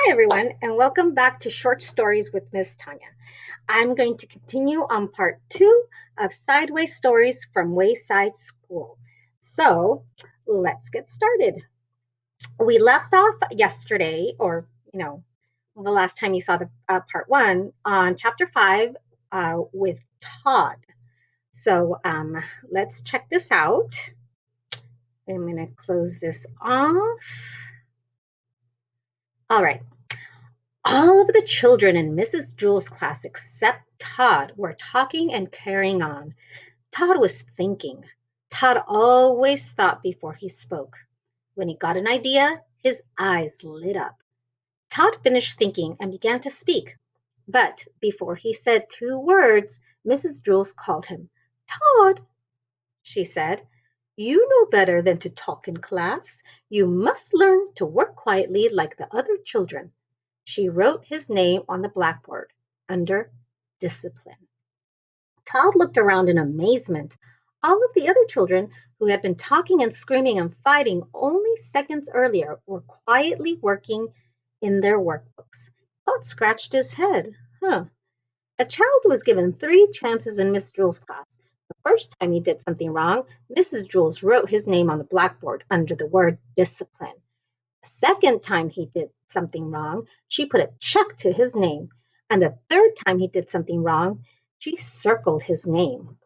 Hi, everyone, and welcome back to Short Stories with Miss Tanya. I'm going to continue on part two of Sideways Stories from Wayside School. So let's get started. We left off yesterday, or the last time you saw the part one on chapter five with Todd. So let's check this out. I'm going to close this off. All right. All of the children in Mrs. Jewell's class except Todd were talking and carrying on. Todd was thinking. Todd always thought before he spoke. When he got an idea, his eyes lit up. Todd finished thinking and began to speak. But before he said two words, Mrs. Jewell called him. Todd, she said, you know better than to talk in class. You must learn to work quietly like the other children. She wrote his name on the blackboard under discipline. Todd looked around in amazement. All of the other children who had been talking and screaming and fighting only seconds earlier were quietly working in their workbooks. Todd scratched his head. A child was given 3 chances in Miss Jewell's class. The first time he did something wrong, Mrs. Jewell wrote his name on the blackboard under the word discipline. The second time he did something wrong, she put a check to his name. And the third time he did something wrong, she circled his name.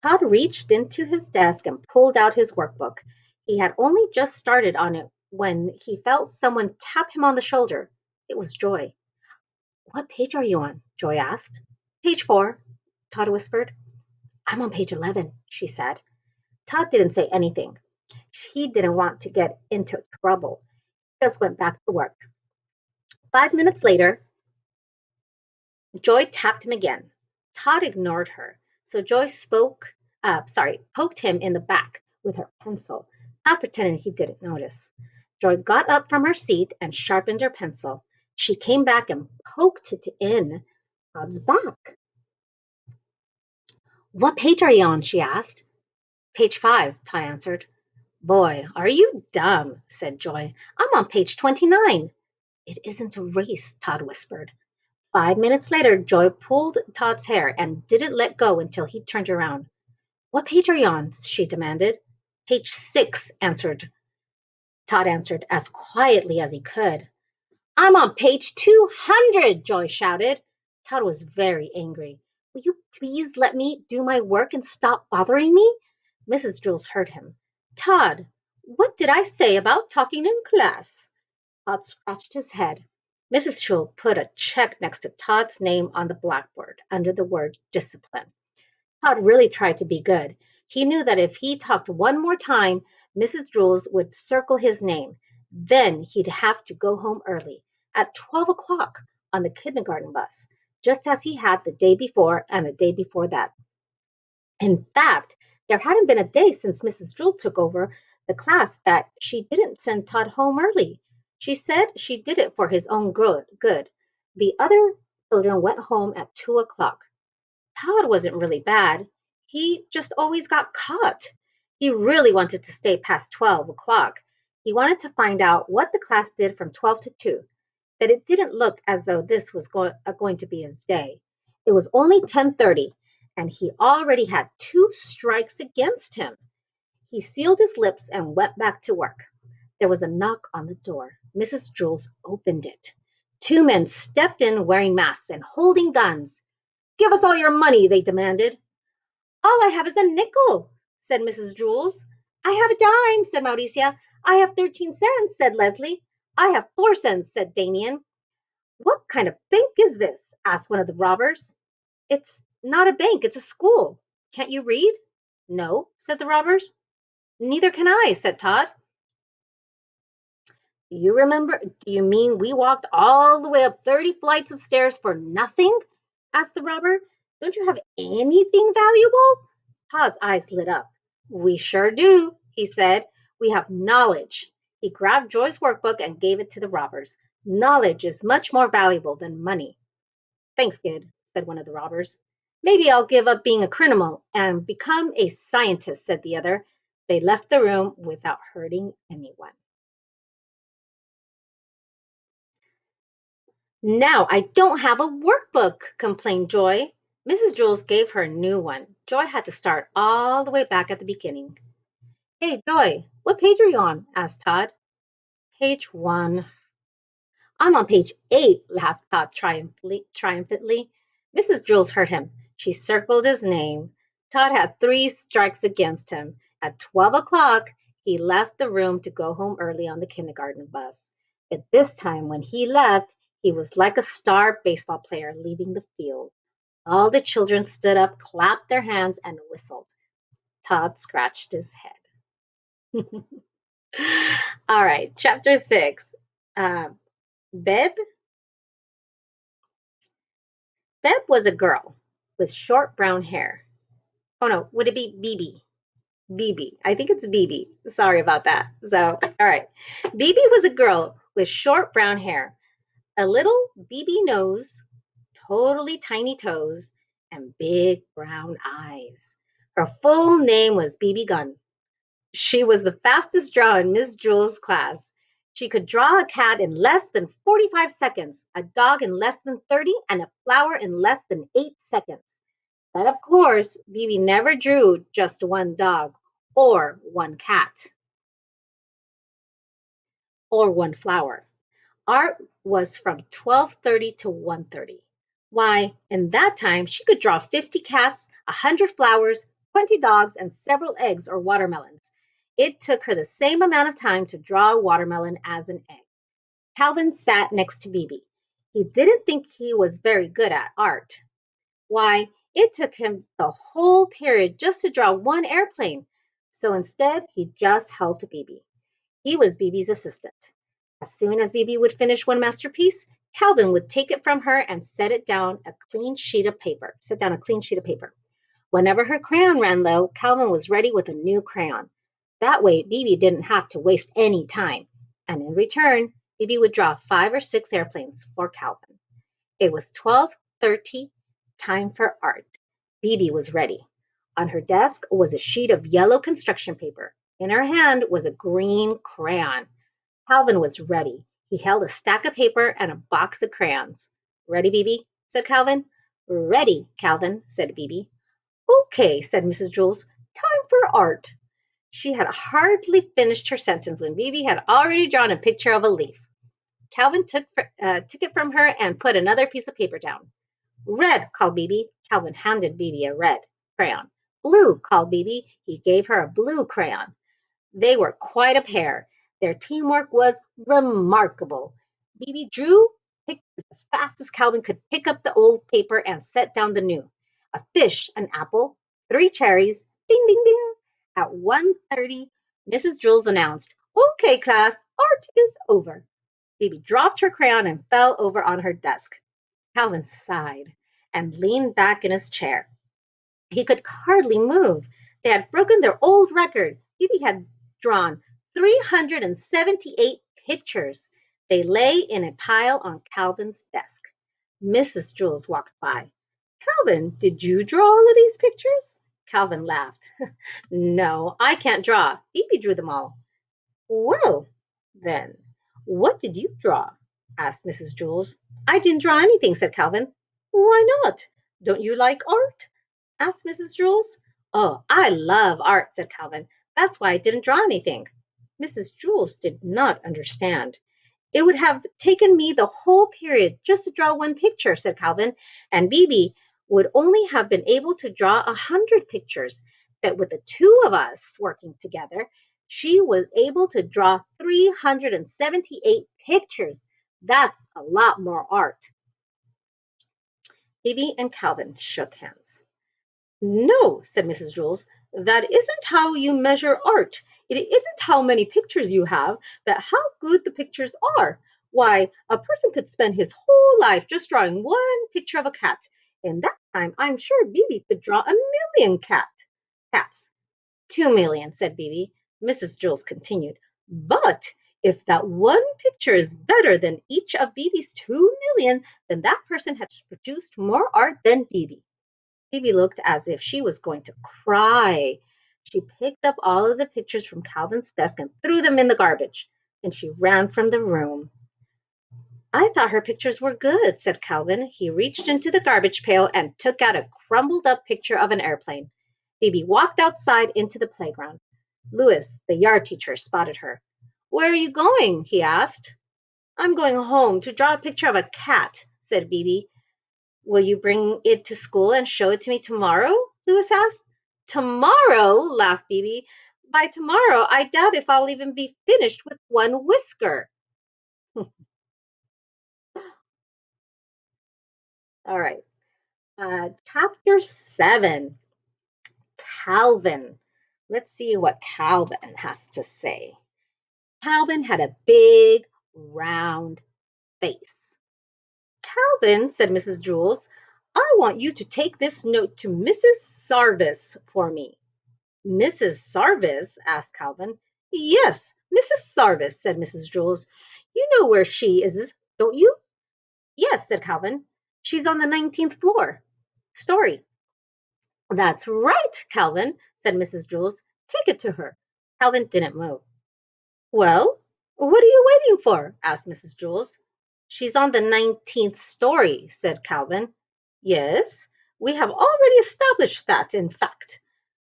Todd reached into his desk and pulled out his workbook. He had only just started on it when he felt someone tap him on the shoulder. It was Joy. What page are you on? Joy asked. Page 4, Todd whispered. I'm on page 11, she said. Todd didn't say anything. He didn't want to get into trouble. He just went back to work. 5 minutes later, Joy tapped him again. Todd ignored her, so Joy poked him in the back with her pencil, not pretending he didn't notice. Joy got up from her seat and sharpened her pencil. She came back and poked it in Todd's back. What page are you on? She asked. Page 5, Todd answered. Boy, are you dumb, said Joy. I'm on page 29. It isn't a race, Todd whispered. 5 minutes later, Joy pulled Todd's hair and didn't let go until he turned around. What page are you on? She demanded. Page 6, Todd answered as quietly as he could. I'm on page 200, Joy shouted. Todd was very angry. Will you please let me do my work and stop bothering me? Mrs. Jewell heard him. Todd, what did I say about talking in class? Todd scratched his head. Mrs. Jewell put a check next to Todd's name on the blackboard under the word discipline. Todd really tried to be good. He knew that if he talked one more time, Mrs. Jewell would circle his name. Then he'd have to go home early, at 12 o'clock, on the kindergarten bus, just as he had the day before and the day before that. In fact, there hadn't been a day since Mrs. Jewell took over the class that she didn't send Todd home early. She said she did it for his own good. The other children went home at 2 o'clock. Todd wasn't really bad. He just always got caught. He really wanted to stay past 12 o'clock. He wanted to find out what the class did from 12 to 2, but it didn't look as though this was going to be his day. It was only 10:30, and he already had 2 strikes against him. He sealed his lips and went back to work. There was a knock on the door. Mrs. Jewell opened it. 2 men stepped in wearing masks and holding guns. Give us all your money, they demanded. All I have is a nickel, said Mrs. Jewell. I have a dime, said Mauricia. I have 13 cents, said Leslie. I have 4 cents, said Damien. What kind of bank is this? Asked one of the robbers. It's not a bank, it's a school. Can't you read? No, said the robbers. Neither can I, said Todd. Do you mean we walked all the way up 30 flights of stairs for nothing? Asked the robber. Don't you have anything valuable? Todd's eyes lit up. We sure do, he said. We have knowledge. He grabbed Joy's workbook and gave it to the robbers. Knowledge is much more valuable than money. Thanks, kid, said one of the robbers. Maybe I'll give up being a criminal and become a scientist, said the other. They left the room without hurting anyone. Now I don't have a workbook, complained Joy. Mrs. Jules gave her a new one. Joy had to start all the way back at the beginning. Hey, Joy, what page are you on? Asked Todd. Page 1. I'm on page 8, laughed Todd triumphantly. Mrs. Jules heard him. She circled his name. Todd had 3 strikes against him. At 12 o'clock, he left the room to go home early on the kindergarten bus. But this time, when he left, he was like a star baseball player leaving the field. All the children stood up, clapped their hands, and whistled. Todd scratched his head. All right, chapter 6. Uh, Beb Beb was a girl with short brown hair. Oh no, would it be BB? BB. I think it's BB. Sorry about that. So, all right. BB was a girl with short brown hair, a little BB nose, totally tiny toes, and big brown eyes. Her full name was BB Gunn. She was the fastest drawer in Miss Jewel's class. She could draw a cat in less than 45 seconds, a dog in less than 30, and a flower in less than 8 seconds. But of course, Bibi never drew just one dog, or one cat, or one flower. Art was from 12:30 to 1:30. Why, in that time she could draw 50 cats, 100 flowers, 20 dogs, and several eggs or watermelons. It took her the same amount of time to draw a watermelon as an egg. Calvin sat next to Bibi. He didn't think he was very good at art. Why, it took him the whole period just to draw one airplane. So instead, he just helped Bibi. He was Bibi's assistant. As soon as Bibi would finish one masterpiece, Calvin would take it from her and set down a clean sheet of paper. Whenever her crayon ran low, Calvin was ready with a new crayon. That way, Bibi didn't have to waste any time. And in return, Bibi would draw 5 or 6 airplanes for Calvin. It was 12:30, time for art. Bibi was ready. On her desk was a sheet of yellow construction paper. In her hand was a green crayon. Calvin was ready. He held a stack of paper and a box of crayons. Ready, Bibi? Said Calvin. Ready, Calvin, said Bibi. Okay, said Mrs. Jules. Time for art. She had hardly finished her sentence when Bibi had already drawn a picture of a leaf. Calvin took it from her and put another piece of paper down. Red, called Bibi. Calvin handed Bibi a red crayon. Blue, called Bibi. He gave her a blue crayon. They were quite a pair. Their teamwork was remarkable. Bibi drew pictures as fast as Calvin could pick up the old paper and set down the new. A fish, an apple, 3 cherries, bing, bing, bing. At 1:30, Mrs. Jules announced, Okay, class, art is over. Bibi dropped her crayon and fell over on her desk. Calvin sighed and leaned back in his chair. He could hardly move. They had broken their old record. Bibi had drawn 378 pictures. They lay in a pile on Calvin's desk. Mrs. Jules walked by. Calvin, did you draw all of these pictures? Calvin laughed. No, I can't draw. Bibi drew them all. Well, then, what did you draw? Asked Mrs. Jules. I didn't draw anything, said Calvin. Why not? Don't you like art? Asked Mrs. Jules. Oh, I love art, said Calvin. That's why I didn't draw anything. Mrs. Jules did not understand. It would have taken me the whole period just to draw one picture, said Calvin, and Bibi would only have been able to draw 100 pictures. But with the two of us working together, she was able to draw 378 pictures. That's a lot more art. Bibi and Calvin shook hands. No, said Mrs. Jules, that isn't how you measure art. It isn't how many pictures you have, but how good the pictures are. Why, a person could spend his whole life just drawing one picture of a cat. In that time, I'm sure Bibi could draw 1,000,000 cats. 2 million, said Bibi. Mrs. Jules continued, but if that one picture is better than each of Bibi's 2 million, then that person has produced more art than Bibi. Phoebe looked as if she was going to cry. She picked up all of the pictures from Calvin's desk and threw them in the garbage. Then she ran from the room. I thought her pictures were good, said Calvin. He reached into the garbage pail and took out a crumbled up picture of an airplane. Phoebe walked outside into the playground. Louis, the yard teacher, spotted her. Where are you going? He asked. I'm going home to draw a picture of a cat, said Phoebe. Will you bring it to school and show it to me tomorrow? Louis asked. Tomorrow? Laughed Phoebe. By tomorrow, I doubt if I'll even be finished with one whisker. All right. Chapter 7, Calvin. Let's see what Calvin has to say. Calvin had a big, round face. Calvin, said Mrs. Jules, I want you to take this note to Mrs. Sarvis for me. Mrs. Sarvis? Asked Calvin. Yes, Mrs. Sarvis, said Mrs. Jules. You know where she is, don't you? Yes, said Calvin. She's on the 19th floor. Story. That's right, Calvin, said Mrs. Jules. Take it to her. Calvin didn't move. Well, what are you waiting for? Asked Mrs. Jules. She's on the 19th story, said Calvin. Yes, we have already established that, in fact,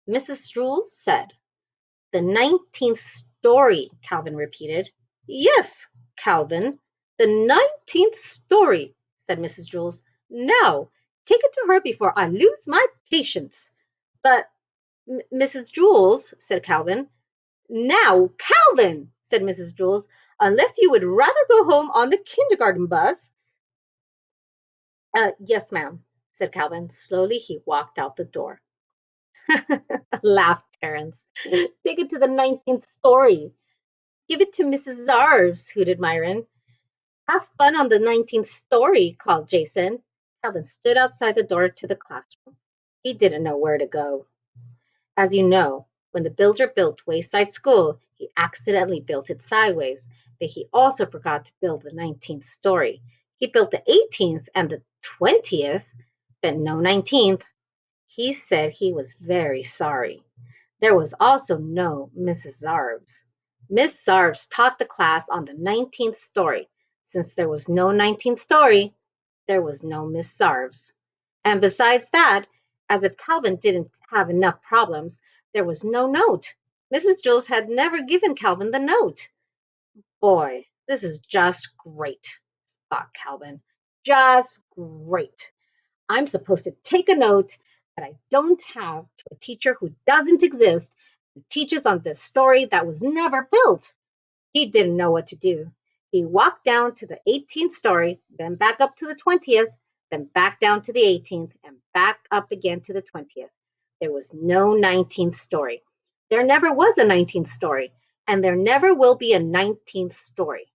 Mrs. Jules said. The 19th story, Calvin repeated. Yes, Calvin, the 19th story, said Mrs. Jules. Now, take it to her before I lose my patience. But, Mrs. Jules, said Calvin. Now, Calvin, said Mrs. Jules, unless you would rather go home on the kindergarten bus. Yes, ma'am, said Calvin. Slowly he walked out the door. Laughed Terence. Take it to the 19th story. Give it to Mrs. Zarves, hooted Myron. Have fun on the 19th story, called Jason. Calvin stood outside the door to the classroom. He didn't know where to go. As you know, when the builder built Wayside School, he accidentally built it sideways, but he also forgot to build the 19th story. He built the 18th and the 20th, but no 19th. He said he was very sorry. There was also no Mrs. Zarves. Miss Zarves taught the class on the 19th story. Since there was no 19th story, there was no Miss Zarves. And besides that, as if Calvin didn't have enough problems, there was no note. Mrs. Jules had never given Calvin the note. Boy, this is just great, thought Calvin. Just great. I'm supposed to take a note that I don't have to a teacher who doesn't exist, who teaches on this story that was never built. He didn't know what to do. He walked down to the 18th story, then back up to the 20th, then back down to the 18th, and back up again to the 20th. There was no 19th story. There never was a 19th story, and there never will be a 19th story.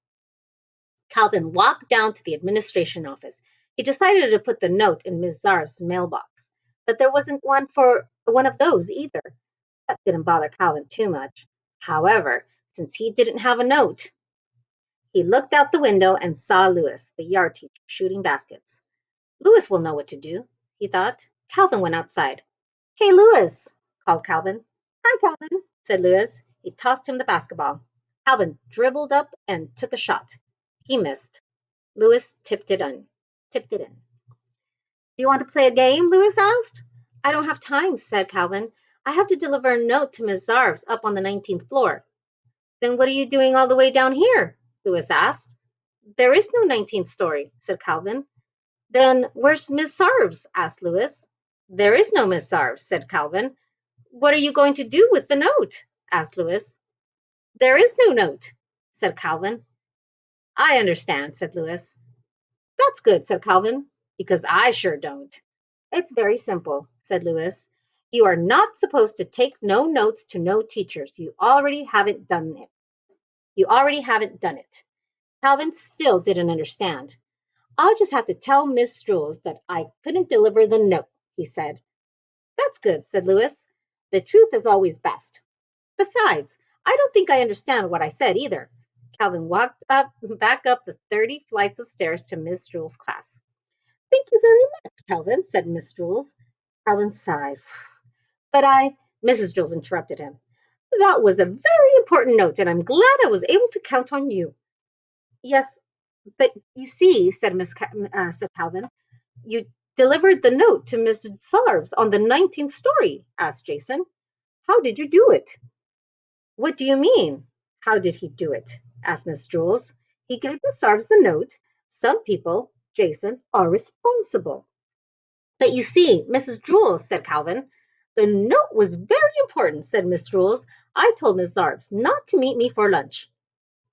Calvin walked down to the administration office. He decided to put the note in Miss Zarv's mailbox, but there wasn't one for one of those either. That didn't bother Calvin too much. However, since he didn't have a note, he looked out the window and saw Louis, the yard teacher, shooting baskets. Louis will know what to do, he thought. Calvin went outside. Hey, Louis, called Calvin. Hi, Calvin, said Louis. He tossed him the basketball. Calvin dribbled up and took a shot. He missed. Louis tipped it in. Tipped it in. Do you want to play a game? Louis asked. I don't have time, said Calvin. I have to deliver a note to Miss Zarves up on the 19th floor. Then what are you doing all the way down here? Louis asked. There is no 19th story, said Calvin. Then where's Miss Zarves? Asked Louis. There is no Miss Zarves, said Calvin. What are you going to do with the note? Asked Louis. There is no note, said Calvin. I understand, said Louis. That's good, said Calvin, because I sure don't. It's very simple, said Louis. You are not supposed to take no notes to no teachers. You already haven't done it. You already haven't done it. Calvin still didn't understand. I'll just have to tell Miss Jules that I couldn't deliver the note, he said. That's good, said Louis. The truth is always best. Besides, I don't think I understand what I said either. Calvin walked back up the 30 flights of stairs to Miss Jules' class. Thank you very much, Calvin, said Miss Jules. Calvin sighed. But Mrs. Jules interrupted him. That was a very important note, and I'm glad I was able to count on you. Yes, But you see, said Calvin, you delivered the note to Miss Sarves on the 19th story, asked Jason. How did you do it? What do you mean? How did he do it? Asked Miss Jules. He gave Miss Sarves the note. Some people, Jason, are responsible. But you see, Mrs. Jules, said Calvin. The note was very important, said Miss Jules. I told Miss Sarves not to meet me for lunch.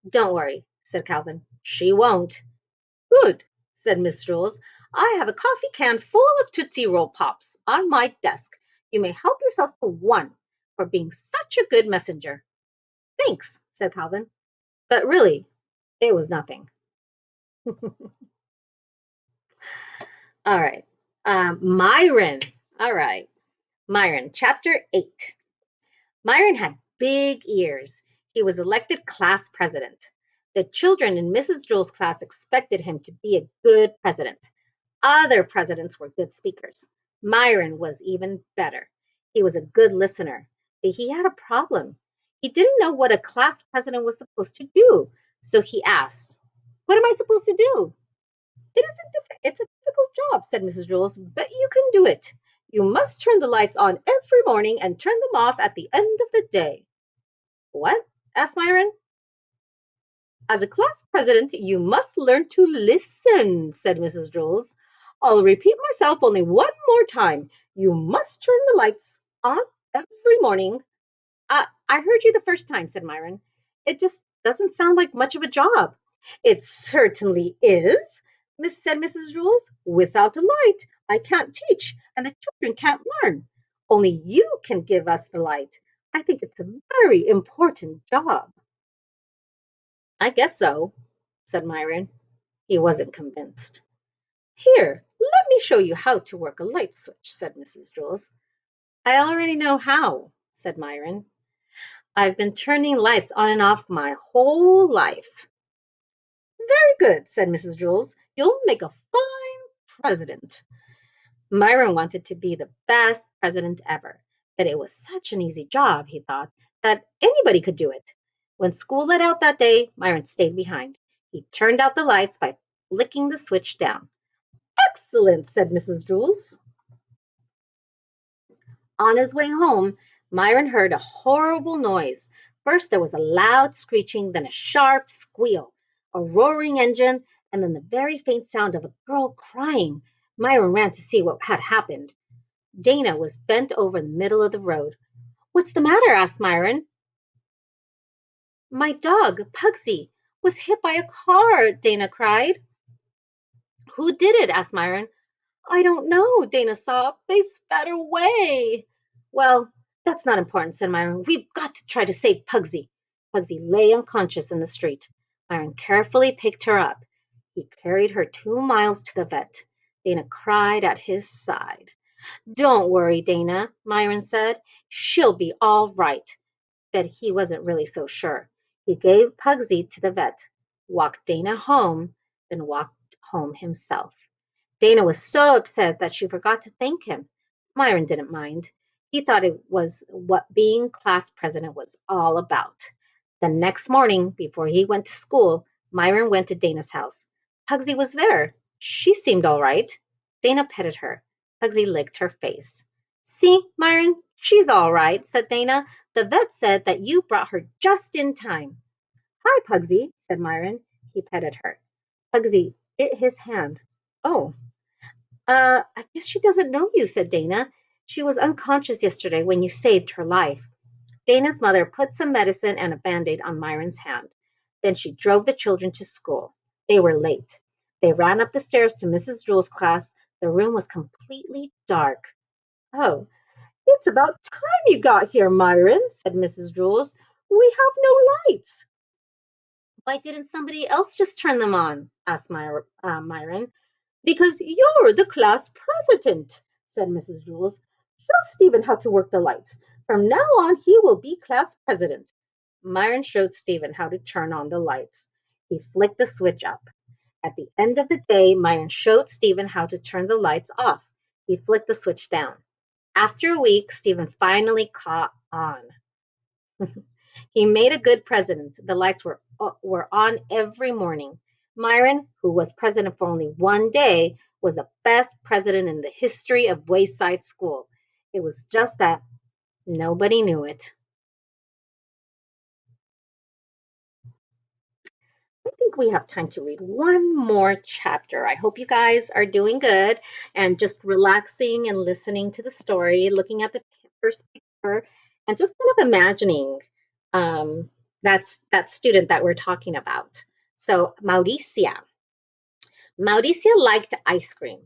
Don't worry, said Calvin. She won't. Good, said Miss Jules. I have a coffee can full of Tootsie Roll Pops on my desk. You may help yourself to one for being such a good messenger. Thanks, said Calvin. But really, it was nothing. All right. Myron. All right. Myron, chapter 8. Myron had big ears. He was elected class president. The children in Mrs. Jules' class expected him to be a good president. Other presidents were good speakers. Myron was even better. He was a good listener, but he had a problem. He didn't know what a class president was supposed to do. So he asked, What am I supposed to do? It's a difficult job, said Mrs. Jules, but you can do it. You must turn the lights on every morning and turn them off at the end of the day. What? Asked Myron. As a class president, you must learn to listen, said Mrs. Jules. I'll repeat myself only one more time. You must turn the lights on every morning. I heard you the first time, said Myron. It just doesn't sound like much of a job. It certainly is, said Mrs. Jules. Without a light, I can't teach, and the children can't learn. Only you can give us the light. I think it's a very important job. I guess so, said Myron. He wasn't convinced. Here, let me show you how to work a light switch, said Mrs. Jules. I already know how, said Myron. I've been turning lights on and off my whole life. Very good, said Mrs. Jules. You'll make a fine president. Myron wanted to be the best president ever, but it was such an easy job, he thought, that anybody could do it. When school let out that day, Myron stayed behind. He turned out the lights by flicking the switch down. Excellent, said Mrs. Jules. On his way home, Myron heard a horrible noise. First, there was a loud screeching, then a sharp squeal, a roaring engine, and then the very faint sound of a girl crying. Myron ran to see what had happened. Dana was bent over in the middle of the road. What's the matter? Asked Myron. My dog, Pugsy, was hit by a car, Dana cried. Who did it? Asked Myron. I don't know, Dana sobbed. They sped away. Well, that's not important, said Myron. We've got to try to save Pugsy. Pugsy lay unconscious in the street. Myron carefully picked her up. He carried her 2 miles to the vet. Dana cried at his side. Don't worry, Dana, Myron said. She'll be all right. But he wasn't really so sure. He gave Pugsy to the vet, walked Dana home, then walked home himself. Dana was so upset that she forgot to thank him. Myron didn't mind. He thought it was what being class president was all about. The next morning, before he went to school, Myron went to Dana's house. Pugsy was there. She seemed all right. Dana petted her. Pugsy licked her face. See, Myron, she's all right, said Dana. The vet said that you brought her just in time. Hi, Pugsy, said Myron. He petted her. Pugsy bit his hand. Oh, I guess she doesn't know you, said Dana. She was unconscious yesterday when you saved her life. Dana's mother put some medicine and a band-aid on Myron's hand. Then she drove the children to school. They were late. They ran up the stairs to Mrs. Jules' class. The room was completely dark. Oh, it's about time you got here, Myron, said Mrs. Jules. We have no lights. Why didn't somebody else just turn them on? Asked Myron. Because you're the class president, said Mrs. Jules. Show Stephen how to work the lights. From now on, he will be class president. Myron showed Stephen how to turn on the lights. He flicked the switch up. At the end of the day, Myron showed Stephen how to turn the lights off. He flicked the switch down. After a week, Stephen finally caught on. He made a good president. The lights were on every morning. Myron, who was president for only one day, was the best president in the history of Wayside School. It was just that nobody knew it. I think we have time to read one more chapter. I hope you guys are doing good and just relaxing and listening to the story, looking at the first picture, and just kind of imagining um, that student that we're talking about. So, Mauricia. Mauricia liked ice cream.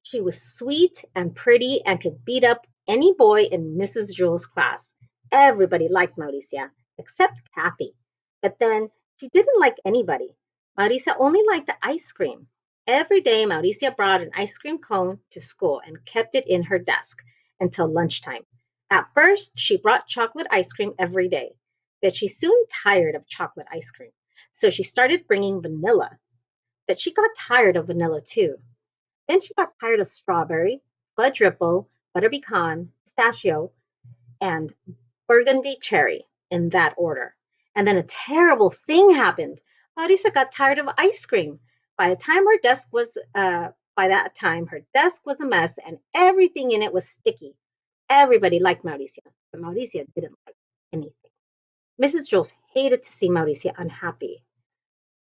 She was sweet and pretty and could beat up any boy in Mrs. Jules' class. Everybody liked Mauricia, except Kathy. But then she didn't like anybody. Mauricia only liked the ice cream. Every day, Mauricia brought an ice cream cone to school and kept it in her desk until lunchtime. At first, she brought chocolate ice cream every day, but she soon tired of chocolate ice cream. So she started bringing vanilla, but she got tired of vanilla too. Then she got tired of strawberry, fudge ripple, butter pecan, pistachio, and burgundy cherry in that order. And then a terrible thing happened. Marisa got tired of ice cream. By that time her desk was a mess and everything in it was sticky. Everybody liked Mauricia, but Mauricia didn't like anything. Mrs. Jules hated to see Mauricia unhappy.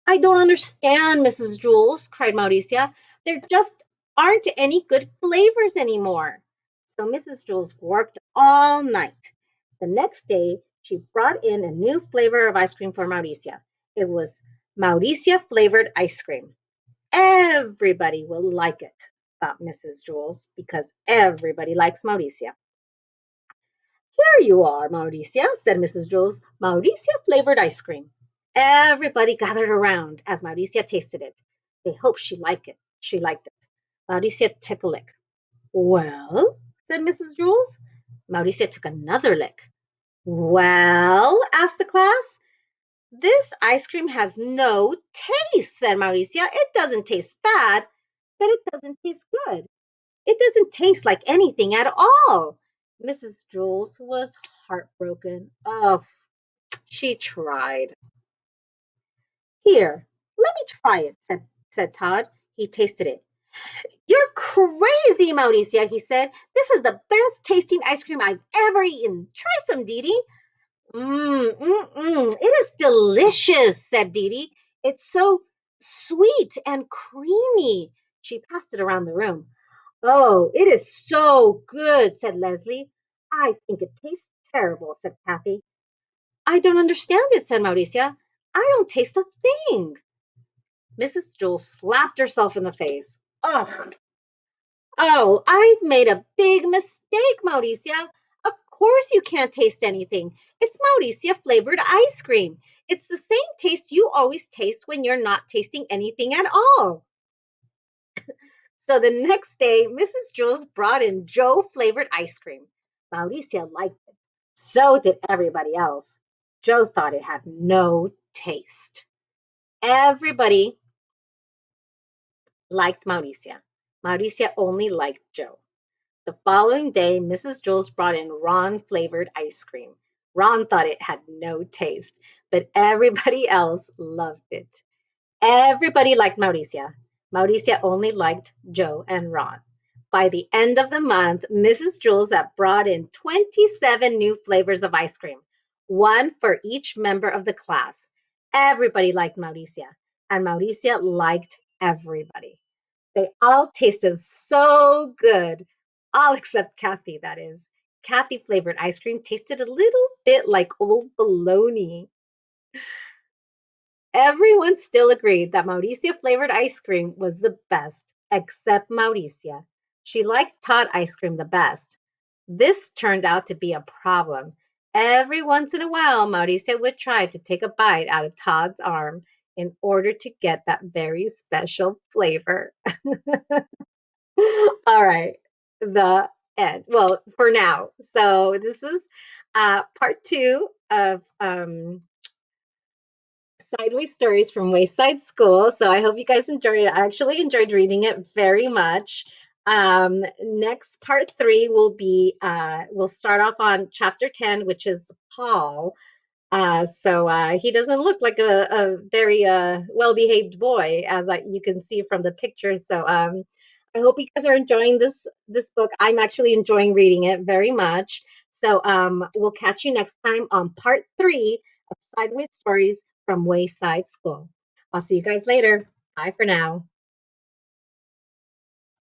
I don't understand, Mrs. Jules, cried Mauricia. There just aren't any good flavors anymore. So Mrs. Jules worked all night. The next day, she brought in a new flavor of ice cream for Mauricia. It was Mauricia flavored ice cream. Everybody will like it, thought Mrs. Jules, because everybody likes Mauricia. Here you are, Mauricia, said Mrs. Jules. Mauricia flavored ice cream. Everybody gathered around as Mauricia tasted it. They hoped she liked it. She liked it. Mauricia took a lick. Well, said Mrs. Jules. Mauricia took another lick. Well, asked the class. This ice cream has no taste, said Mauricia. It doesn't taste bad, but it doesn't taste good. It doesn't taste like anything at all. Mrs. Jules was heartbroken. Oh, she tried. Here, let me try it, said Todd. He tasted it. You're crazy, Mauricia, he said. This is the best tasting ice cream I've ever eaten. Try some, Dee Dee. It is delicious, said Dee Dee. It's so sweet and creamy. She passed it around the room. Oh, it is so good, said Leslie. I think it tastes terrible, said Kathy. I don't understand it, said Mauricia. I don't taste a thing. Mrs. Jules slapped herself in the face. Ugh. Oh, I've made a big mistake, Mauricia. Of course you can't taste anything. It's Mauricia flavored ice cream. It's the same taste you always taste when you're not tasting anything at all. So the next day, Mrs. Jules brought in Joe flavored ice cream. Mauricia liked it. So did everybody else. Joe thought it had no taste. Everybody liked Mauricia. Mauricia only liked Joe. The following day, Mrs. Jules brought in Ron flavored ice cream. Ron thought it had no taste, but everybody else loved it. Everybody liked Mauricia. Mauricia only liked Joe and Ron. By the end of the month, Mrs. Jules had brought in 27 new flavors of ice cream, one for each member of the class. Everybody liked Mauricia, and Mauricia liked everybody. They all tasted so good, all except Kathy, that is. Kathy flavored ice cream tasted a little bit like old bologna. Everyone still agreed that Mauricia flavored ice cream was the best, except Mauricia. She liked Todd ice cream the best. This turned out to be a problem. Every once in a while, Mauricia would try to take a bite out of Todd's arm in order to get that very special flavor. All right, the end. Well, for now. So this is part two of Sideways Stories from Wayside School. So I hope you guys enjoyed it. I actually enjoyed reading it very much. Next part three will be we'll start off on chapter 10, which is Paul. So he doesn't look like a very well-behaved boy, as you can see from the pictures. So I hope you guys are enjoying this book. I'm actually enjoying reading it very much. So we'll catch you next time on part 3 of Sideways Stories from Wayside School. I'll see you guys later. Bye for now.